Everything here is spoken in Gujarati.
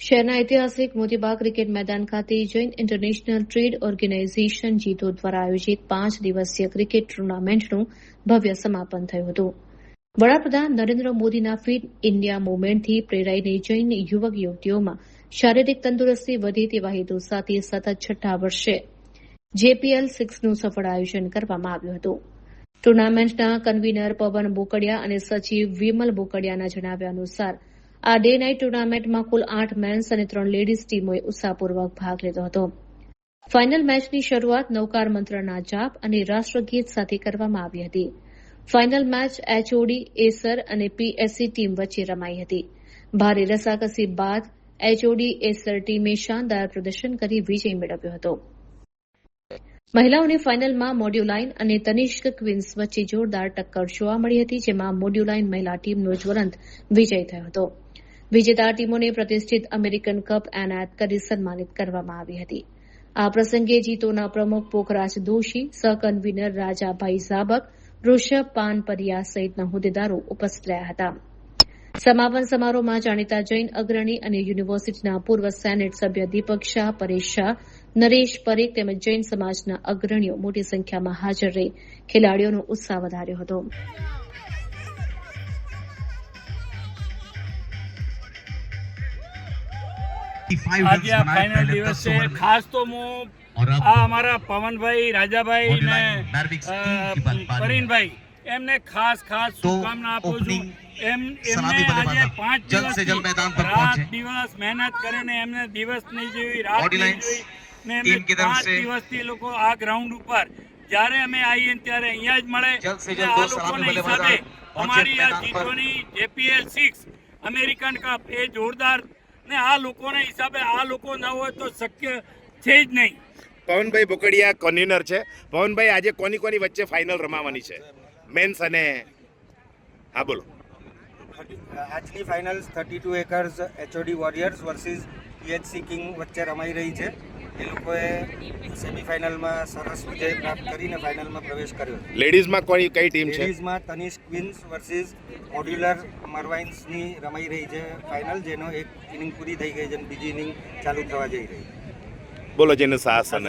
શહેરના ઐતિહાસિક મોતીબાગ ક્રિકેટ મેદાન ખાતે જૈન ઇન્ટરનેશનલ ટ્રેડ ઓર્ગેનાઇઝેશન જીતો દ્વારા આયોજિત 5 દિવસીય ક્રિકેટ ટુર્નામેન્ટનું ભવ્ય સમાપન થયું હતું. વડાપ્રધાન નરેન્દ્ર મોદીના ફિટ ઇન્ડિયા મૂવમેન્ટથી પ્રેરાઈને જૈન યુવક યુવતીઓમાં શારીરિક તંદુરસ્તી વધે તેવા હેતુ સાથે સતત 6ઠ્ઠા વર્ષે JPL 6નું સફળ આયોજન કરવામાં આવ્યું હતું. ટુર્નામેન્ટના કન્વીનર પવન બોકડિયા અને સચિવ વિમલ બોકડિયાના જણાવ્યા અનુસાર આ ડે નાઇટ ટુર્નામેન્ટમાં કુલ 8 મેન્સ અને 3 લેડીઝ ટીમોએ ઉત્સાહપૂર્વક ભાગ લીધો હતો. ફાઇનલ મેચની શરૂઆત નવકાર મંત્રના જાપ અને રાષ્ટ્રગીત સાથે કરવામાં આવી હતી. ફાઇનલ મેચ HOD, એસર અને PSC ટીમ વચ્ચે રમાઈ હતી. ભારે રસાકસી બાદ HOD એસર ટીમે શાનદાર પ્રદર્શન કરી વિજય મેળવ્યો હતો. મહિલાઓની ફાઇનલમાં મોડ્યુલાઇન અને તનિષ્ક ક્વીન્સ વચ્ચે જોરદાર ટક્કર જોવા મળી હતી, જેમાં મોડ્યુલાઇન મહિલા ટીમનો જ્વલંત વિજય થયો હતો. વિજેતા ટીમોને પ્રતિષ્ઠિત અમેરિકન કપ એનાયત કરી સન્માનિત કરવામાં આવી હતી. આ પ્રસંગે જીતોના પ્રમુખ પોખરાજ દોશી, સહકન્વીનર રાજાભાઈ ઝાબક, ઋષભ પાનપરિયા સહિતના હોદ્દેદારો ઉપસ્થિત રહ્યા હતા. સમાપન સમારોહમાં જાણીતા જૈન અગ્રણી અને યુનિવર્સિટીના પૂર્વ સેનેટ સભ્ય દીપક શાહ, પરેશ શાહ, નરેશ પરેખ તેમજ જૈન સમાજના અગ્રણીઓ મોટી સંખ્યામાં હાજર રહી ખેલાડીઓનો ઉત્સાહ વધાર્યો હતો. આજે આ ફાઇનલ દિવસ છે. ખાસ તો હું આ અમારા પવનભાઈ, રાજાભાઈ ને પરીનભાઈ એમને ખાસ શુભકામના આપું છું. એમને આજે 5 દિવસ રાત દિવસ મહેનત કરીને એમને દિવસ નહીં જોઈ, રાત નહીં જોઈ ને એમને 5 દિવસથી લોકો આ ગ્રાઉન્ડ ઉપર જ્યારે અમે આવીએ ત્યારે અહીંયા જ મળે. આ લોકોના હિસાબે અમારી આ જીતોની JPL 6 અમેરિકન કપ એ જોરદાર ને આ લોકોના હિસાબે આ લોકો ન હોય તો શક્ય છે જ નહીં. પવનભાઈ બોકડિયા કન્વીનર છે. પવનભાઈ, આજે કોની વચ્ચે ફાઇનલ રમાવાની છે, મેન્સ અને હા બોલો. આજની final 32 acres HOD warriors versus PHC king વચ્ચે રમાઈ રહી છે. એ લોકોએ સેમીફાઇનલમાં સરસ વિજય પ્રાપ્ત કરીને ફાઇનલમાં પ્રવેશ કર્યો. લેડીઝમાં કઈ ટીમ છે? લેડીઝમાં તનિષ્ક ક્વીન્સ વર્સિસ મોડ્યુલર મરવાઇન્સની રમાઈ રહી છે ફાઇનલ, જેનો એક ઇનિંગ પૂરી થઈ ગઈ છે અને બીજી ઇનિંગ ચાલુ થવા જઈ રહી છે. બોલો જેને સાહસ અને